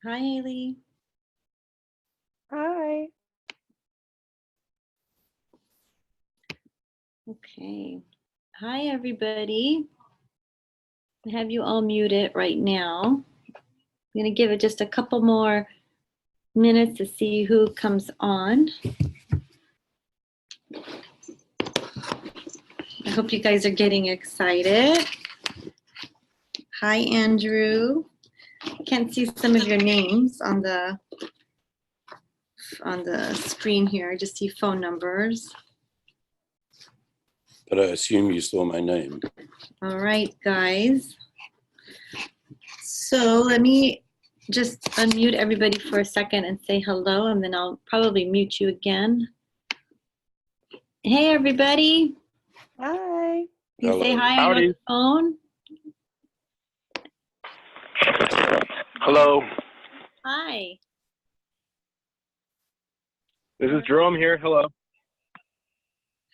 Hi, Haley. Hi. Okay. Hi, everybody. I have you all muted right now. I'm going to give it just a couple more minutes to see who comes on. I hope you guys are getting excited. Hi, Andrew. I can't see some of your names on the screen here. I just see phone numbers. But I assume you saw my name. All right, guys. So let me just unmute everybody for a second and say hello, and then I'll probably mute you again. Hey, everybody. Hi. You Hello. say hi on Howdy. your phone. Hello. Hi. This is Jerome here. Hello.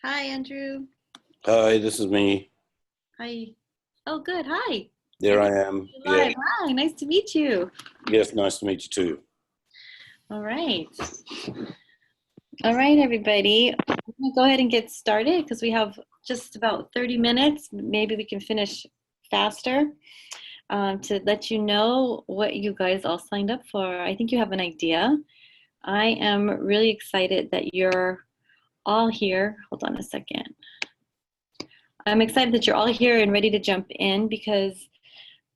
Hi, Andrew. Hi, this is me. Hi. Oh, good. Hi. There I am. You're live. Hi. Nice to meet you. Yes, nice to meet you too. All right. All right, everybody. I'm going to go ahead and get started because we have just about 30 minutes. Maybe we can finish faster. To let you know what you guys all signed up for. I think you have an idea. I am really excited that you're all here. Hold on a second. I'm excited that you're all here and ready to jump in because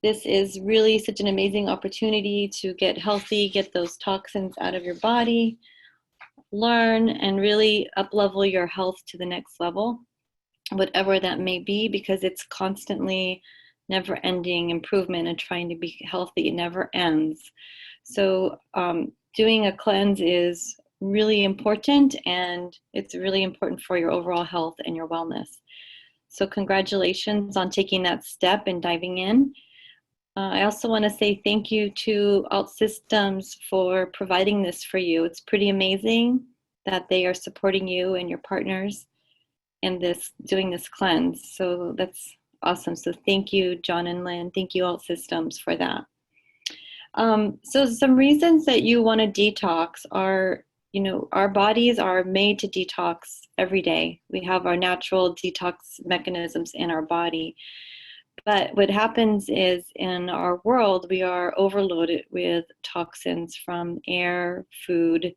this is really such an amazing opportunity to get healthy, get those toxins out of your body, learn, and really up-level your health to the next level, whatever that may be, because it's constantly never-ending improvement and trying to be healthy. It never ends. So doing a cleanse is really important, and it's really important for your overall health and your wellness. So congratulations on taking that step and diving in. I also want to say thank you to Alt Systems for providing this for you. It's pretty amazing that they are supporting you and your partners in this, doing this cleanse. So that's awesome. So thank you, John and Lynn. Thank you, Alt Systems, for that. So some reasons that you want to detox are, our bodies are made to detox every day. We have our natural detox mechanisms in our body. But what happens is in our world, we are overloaded with toxins from air, food,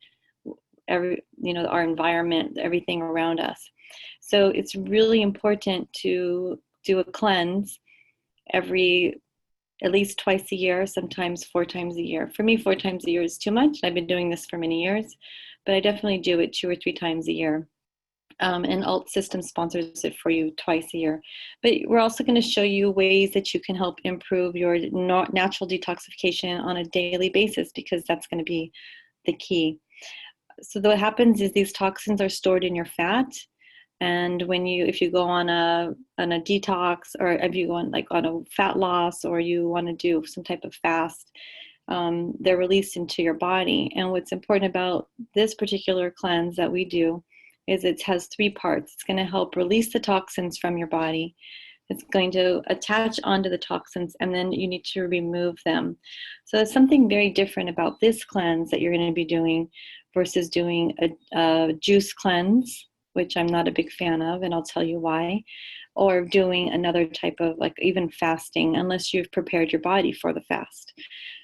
our environment, everything around us. So it's really important to do a cleanse at least twice a year, sometimes 4 times a year. For me, 4 times a year is too much. I've been doing this for many years, but I definitely do it 2 or 3 times a year. And Alt System sponsors it for you twice a year. But we're also going to show you ways that you can help improve your natural detoxification on a daily basis, because that's going to be the key. So what happens is these toxins are stored in your fat. And if you go on a detox, or if you go on a fat loss, or you want to do some type of fast, they're released into your body. And what's important about this particular cleanse that we do is it has 3 parts. It's going to help release the toxins from your body. It's going to attach onto the toxins, and then you need to remove them. So it's something very different about this cleanse that you're going to be doing versus doing a juice cleanse, which I'm not a big fan of, and I'll tell you why, or doing another type of even fasting, unless you've prepared your body for the fast.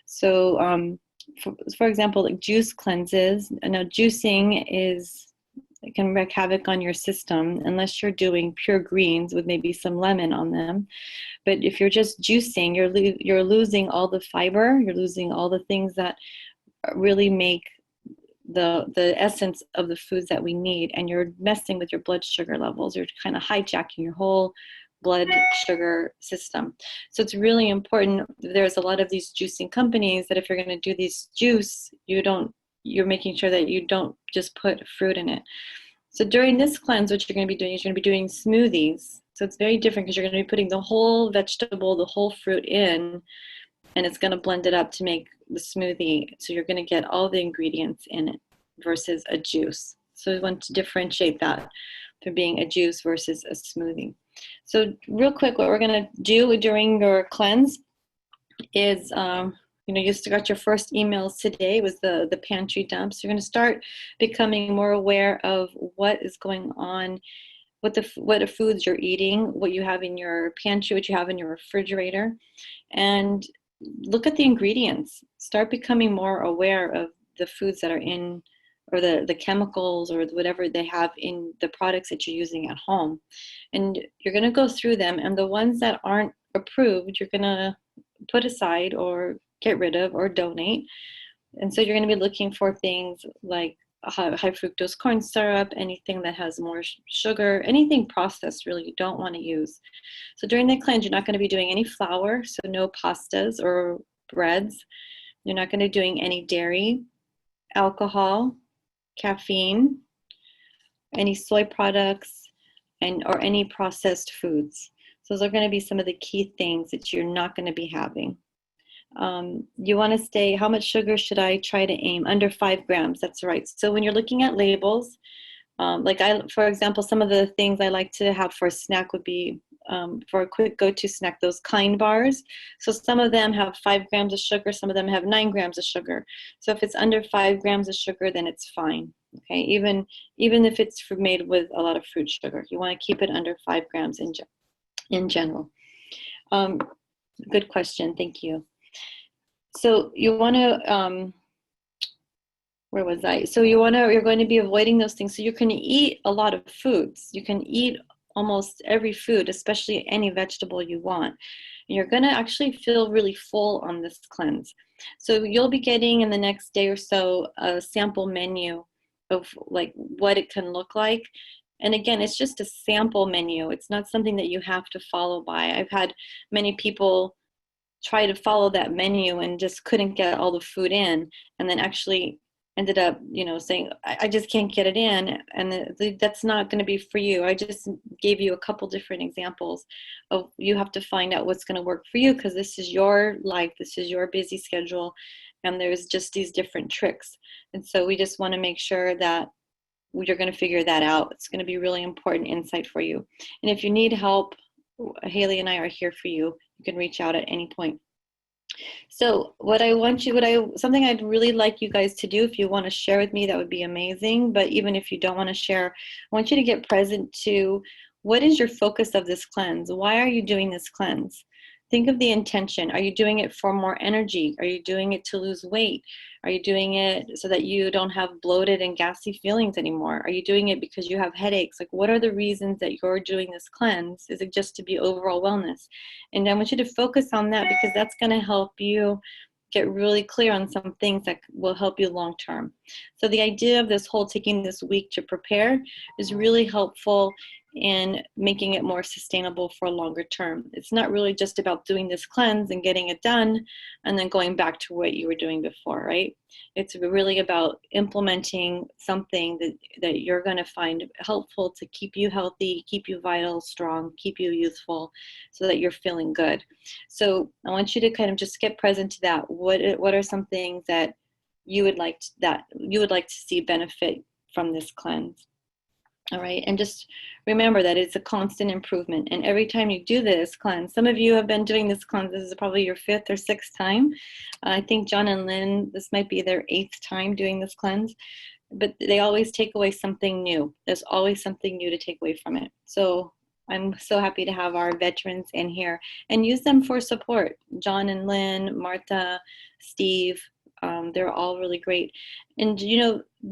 So for example, juice cleanses, now juicing it can wreak havoc on your system unless you're doing pure greens with maybe some lemon on them. But if you're just juicing, you're losing all the fiber, you're losing all the things that really make the essence of the foods that we need, and you're messing with your blood sugar levels. You're kind of hijacking your whole blood sugar system. So it's really important. There's a lot of these juicing companies that if you're going to do these juice, you're making sure that you don't just put fruit in it. So during this cleanse, what you're going to be doing is you're going to be doing smoothies. So it's very different because you're going to be putting the whole vegetable, the whole fruit in, and it's going to blend it up to make the smoothie. So you're going to get all the ingredients in it versus a juice. So we want to differentiate that for being a juice versus a smoothie. So real quick, what we're going to do during your cleanse is, You know, you still got your first emails today. It was the pantry dumps. You're going to start becoming more aware of what is going on, what the foods you're eating, what you have in your pantry, what you have in your refrigerator, and look at the ingredients. Start becoming more aware of the foods that are in, or the chemicals or whatever they have in the products that you're using at home. And you're going to go through them, and the ones that aren't approved, you're going to put aside or get rid of or donate. And so you're going to be looking for things like high fructose corn syrup, anything that has more sugar, anything processed really you don't want to use. So during the cleanse, you're not going to be doing any flour, so no pastas or breads. You're not going to be doing any dairy, alcohol, caffeine, any soy products, or any processed foods. So those are going to be some of the key things that you're not going to be having. You want to stay, how much sugar should I try to aim? Under 5 grams, that's right. So when you're looking at labels, for example, some of the things I like to have for a snack would be, for a quick go-to snack, those Kind bars. So some of them have 5 grams of sugar, some of them have 9 grams of sugar. So if it's under 5 grams of sugar, then it's fine. Okay, even if it's made with a lot of fruit sugar, you want to keep it under 5 grams in general. Good question, thank you. So you want to, where was I? So you're going to be avoiding those things. So you can eat a lot of foods. You can eat almost every food, especially any vegetable you want. And you're going to actually feel really full on this cleanse. So you'll be getting in the next day or so a sample menu of like what it can look like. And again, it's just a sample menu. It's not something that you have to follow by. I've had many people try to follow that menu and just couldn't get all the food in, and then actually ended up, saying, I just can't get it in. And that's not going to be for you. I just gave you a couple different examples of, you have to find out what's going to work for you, because this is your life, this is your busy schedule, and there's just these different tricks. And so we just want to make sure that you're going to figure that out. It's going to be really important insight for you. And if you need help, Haley and I are here for you. You can reach out at any point. So something I'd really like you guys to do, if you want to share with me, that would be amazing. But even if you don't want to share, I want you to get present to, what is your focus of this cleanse? Why are you doing this cleanse? Think of the intention. Are you doing it for more energy? Are you doing it to lose weight? Are you doing it so that you don't have bloated and gassy feelings anymore? Are you doing it because you have headaches? Like, what are the reasons that you're doing this cleanse? Is it just to be overall wellness? And I want you to focus on that, because that's going to help you get really clear on some things that will help you long term. So the idea of this whole taking this week to prepare is really helpful in making it more sustainable for a longer term. It's not really just about doing this cleanse and getting it done and then going back to what you were doing before, right? It's really about implementing something that you're going to find helpful to keep you healthy, keep you vital, strong, keep you youthful, so that you're feeling good. So I want you to kind of just get present to that. What are some things that you would like to see benefit from this cleanse? All right, and just remember that it's a constant improvement. And every time you do this cleanse, some of you have been doing this cleanse, this is probably your 5th or 6th time. I think John and Lynn, this might be their 8th time doing this cleanse, but they always take away something new. There's always something new to take away from it. So I'm so happy to have our veterans in here and use them for support. John and Lynn, Martha, Steve, they're all really great. And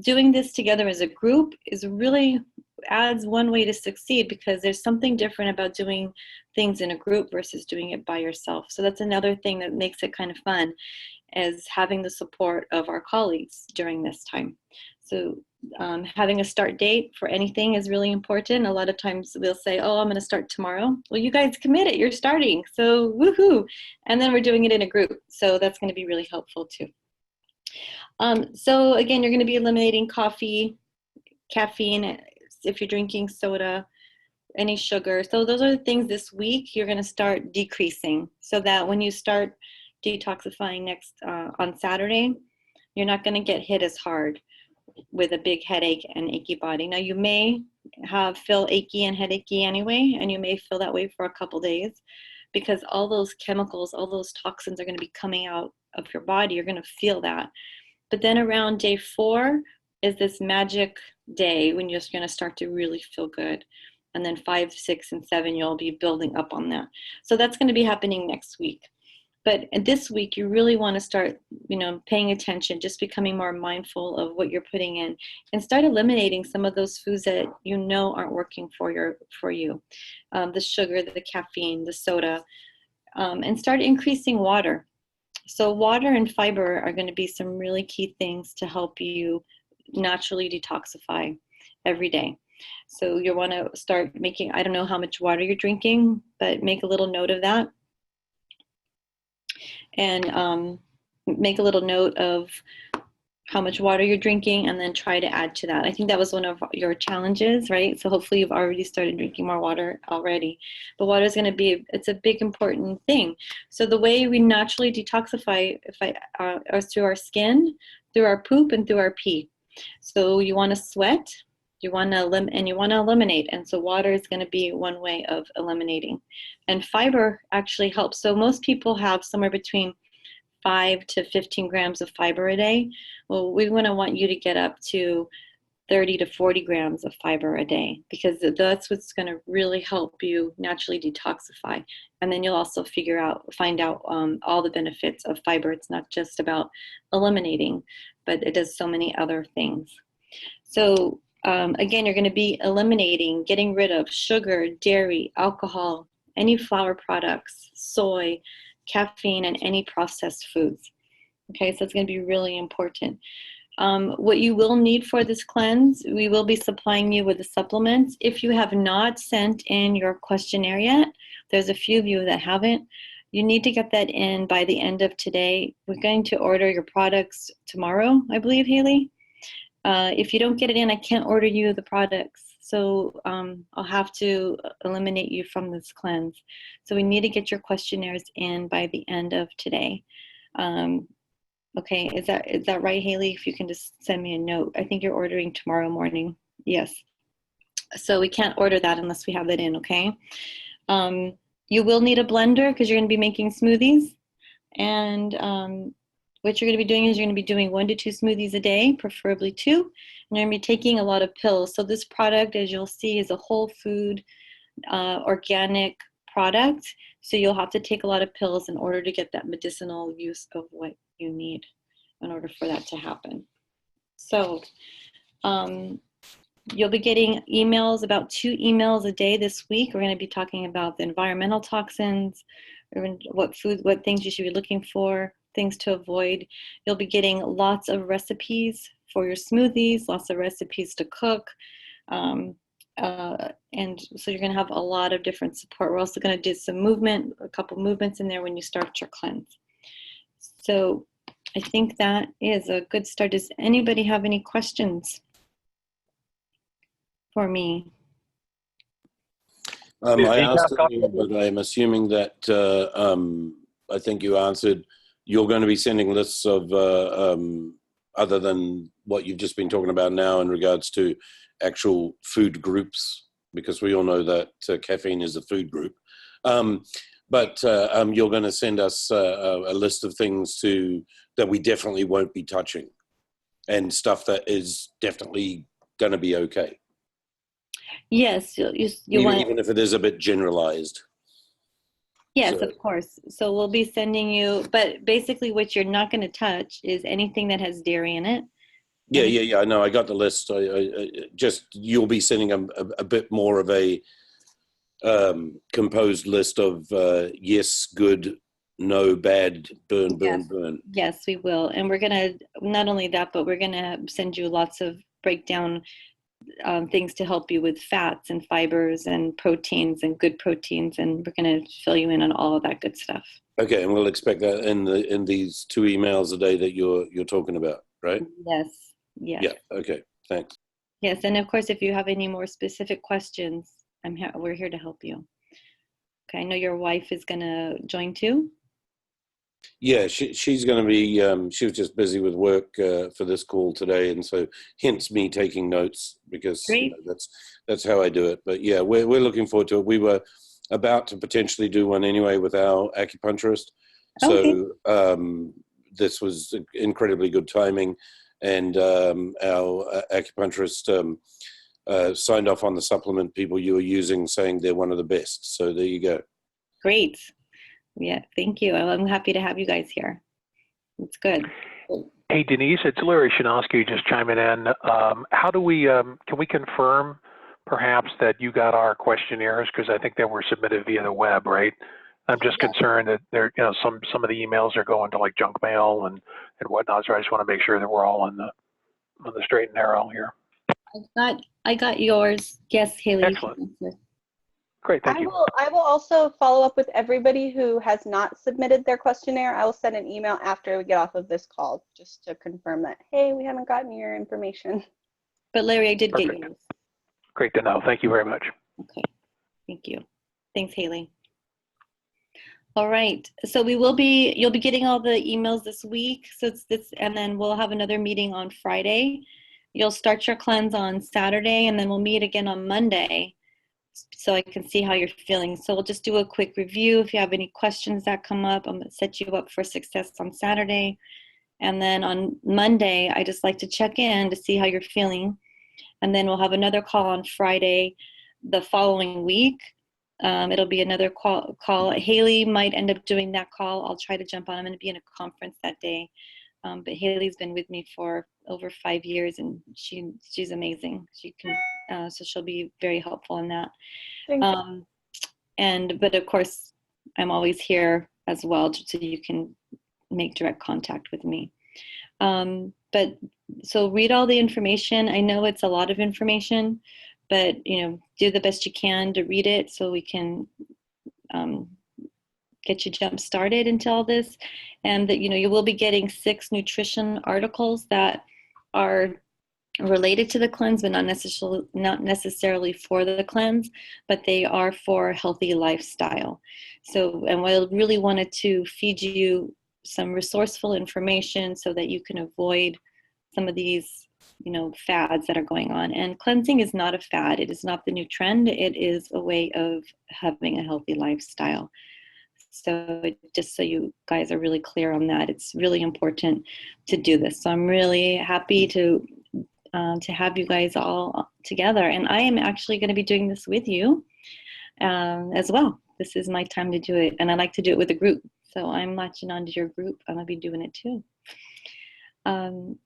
doing this together as a group is really adds one way to succeed, because there's something different about doing things in a group versus doing it by yourself. So that's another thing that makes it kind of fun, is having the support of our colleagues during this time. So having a start date for anything is really important. A lot of times we'll say, oh, I'm going to start tomorrow. Well, you guys commit it, you're starting, so woohoo. And then we're doing it in a group. So that's going to be really helpful too. So again, you're going to be eliminating coffee, caffeine, if you're drinking soda, any sugar. So those are the things this week you're going to start decreasing, so that when you start detoxifying next on Saturday, you're not going to get hit as hard with a big headache and achy body. Now you may feel achy and headachy anyway, and you may feel that way for a couple days, because all those chemicals, all those toxins are going to be coming out of your body. You're going to feel that. But then around day 4 is this magic day when you're going to start to really feel good. And then 5, 6, and 7, you'll be building up on that. So that's going to be happening next week. But this week, you really want to start, paying attention, just becoming more mindful of what you're putting in, and start eliminating some of those foods that aren't working for you. The sugar, the caffeine, the soda, and start increasing water. So water and fiber are going to be some really key things to help you naturally detoxify every day. So you want to start making, I don't know how much water you're drinking, but make a little note of that. And make a little note of how much water you're drinking, and then try to add to that. I think that was one of your challenges, right? So hopefully you've already started drinking more water already. But water is going to be, it's a big important thing. So the way we naturally detoxify is through our skin, through our poop, and through our pee. So you want to sweat, you want to eliminate. And so water is going to be one way of eliminating. And fiber actually helps. So most people have somewhere between 5 to 15 grams of fiber a day. Well, we want you to get up to 30 to 40 grams of fiber a day, because that's what's going to really help you naturally detoxify. And then you'll also find out all the benefits of fiber. It's not just about eliminating, but it does so many other things. So again, you're going to be eliminating, getting rid of sugar, dairy, alcohol, any flour products, soy, caffeine, and any processed foods. Okay, so it's going to be really important. What you will need for this cleanse, we will be supplying you with the supplements. If you have not sent in your questionnaire yet, there's a few of you that haven't, you need to get that in by the end of today. We're going to order your products tomorrow, I believe, Haley. If you don't get it in, I can't order you the products. So I'll have to eliminate you from this cleanse. So we need to get your questionnaires in by the end of today. Okay, is that right, Haley? If you can just send me a note. I think you're ordering tomorrow morning. Yes. So we can't order that unless we have that in, okay? You will need a blender because you're going to be making smoothies. And what you're going to be doing is you're going to be doing 1 to 2 smoothies a day, preferably 2. And you're going to be taking a lot of pills. So this product, as you'll see, is a whole food, organic product. So you'll have to take a lot of pills in order to get that medicinal use of what you need in order for that to happen. So you'll be getting emails, about 2 emails a day this week. We're going to be talking about the environmental toxins, what things you should be looking for, things to avoid. You'll be getting lots of recipes for your smoothies, lots of recipes to cook. And so you're going to have a lot of different support. We're also going to do some movement, a couple movements in there when you start your cleanse. So I think that is a good start. Does anybody have any questions for me? I asked you, but I'm assuming that I think you answered. You're going to be sending lists of other than what you've just been talking about now in regards to actual food groups, because we all know that caffeine is a food group. But you're going to send us a list of things that we definitely won't be touching, and stuff that is definitely going to be okay. Yes, even if it is a bit generalized. Yes, of course. So we'll be sending you, but basically what you're not going to touch is anything that has dairy in it. Yeah. I know. I got the list. You'll be sending a bit more of a composed list of yes, good, no, bad, burn. Yes, we will. And we're going to, not only that, but we're going to send you lots of breakdown things to help you with fats and fibers and proteins and good proteins, and we're going to fill you in on all of that good stuff. Okay, and we'll expect that in these 2 emails a day that you're talking about, right? Yes. Yeah. Okay. Thanks. Yes, and of course, if you have any more specific questions, we're here to help you. Okay, I know your wife is going to join too. Yeah, she's going to be, she was just busy with work for this call today, and so hence me taking notes, because that's how I do it. But yeah, we're looking forward to it. We were about to potentially do one anyway with our acupuncturist. Okay. So this was incredibly good timing, and our acupuncturist signed off on the supplement people you were using, saying they're one of the best. So there you go. Great. Yeah, thank you. I'm happy to have you guys here. It's good. Hey, Denise, it's Larry Shinosky just chiming in. How do we, can we confirm perhaps that you got our questionnaires? Because I think they were submitted via the web, right? I'm just concerned that there, you know, some of the emails are going to like junk mail and whatnot. So I just want to make sure that we're all on the straight and narrow here. I got yours. Yes, Haley. Excellent. Great, thank you. I will also follow up with everybody who has not submitted their questionnaire. I will send an email after we get off of this call just to confirm that, hey, we haven't gotten your information. But Larry, I did Perfect. get yours. Great to know. Thank you very much. Okay. Thank you. Thanks, Haley. All right. So you'll be getting all the emails this week. So it's this, and then we'll have another meeting on Friday. You'll start your cleanse on Saturday, and then we'll meet again on Monday, so I can see how you're feeling. So we'll just do a quick review. If you have any questions that come up, I'm going to set you up for success on Saturday. And then on Monday, I just like to check in to see how you're feeling. And then we'll have another call on Friday the following week. It'll be another call. Haley might end up doing that call. I'll try to jump on. I'm going to be in a conference that day. But Haley's been with me for over 5 years, and she's amazing. She can, so she'll be very helpful in that. Thank you. But of course, I'm always here as well, so you can make direct contact with me. But so read all the information. I know it's a lot of information, but do the best you can to read it so we can get you jump started into all this. And that you will be getting 6 nutrition articles that are related to the cleanse, but not necessarily for the cleanse, but they are for healthy lifestyle. So, and I really wanted to feed you some resourceful information so that you can avoid some of these fads that are going on. And cleansing is not a fad. It is not the new trend. It is a way of having a healthy lifestyle. So just so you guys are really clear on that, it's really important to do this. So I'm really happy to have you guys all together. And I am actually going to be doing this with you as well. This is my time to do it. And I like to do it with a group. So I'm latching onto your group. I'm going to be doing it too.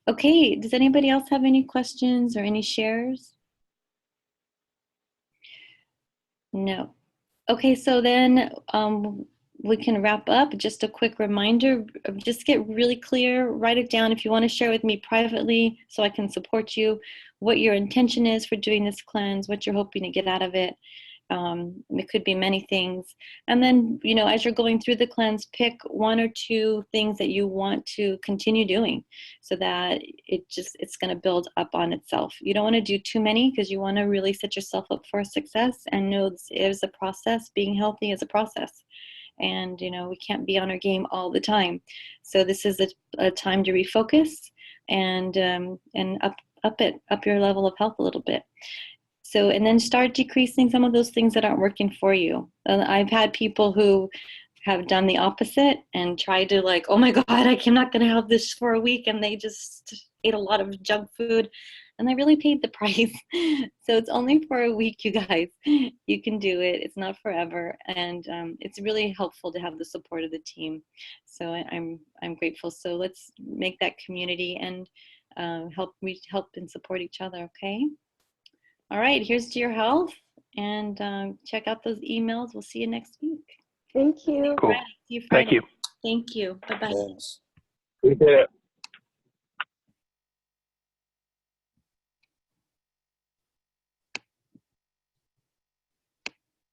Okay, does anybody else have any questions or any shares? No. Okay, so then we can wrap up. Just a quick reminder, just get really clear, write it down if you want to share with me privately so I can support you, what your intention is for doing this cleanse, what you're hoping to get out of it. It could be many things. And then, as you're going through the cleanse, pick 1 or 2 things that you want to continue doing so that it's going to build up on itself. You don't want to do too many because you want to really set yourself up for success and know this is a process. Being healthy is a process. And, we can't be on our game all the time. So this is a time to refocus and up your level of health a little bit. So, and then start decreasing some of those things that aren't working for you. I've had people who have done the opposite and tried to oh my God, I'm not going to have this for a week. And they just ate a lot of junk food and they really paid the price. So it's only for a week, you guys. You can do it. It's not forever. And it's really helpful to have the support of the team. So I'm grateful. So let's make that community and help and support each other, okay? All right, here's to your health, and check out those emails. We'll see you next week. Thank you. Cool. See you Friday. Thank you. Thank you. Bye-bye. Thanks. We did it.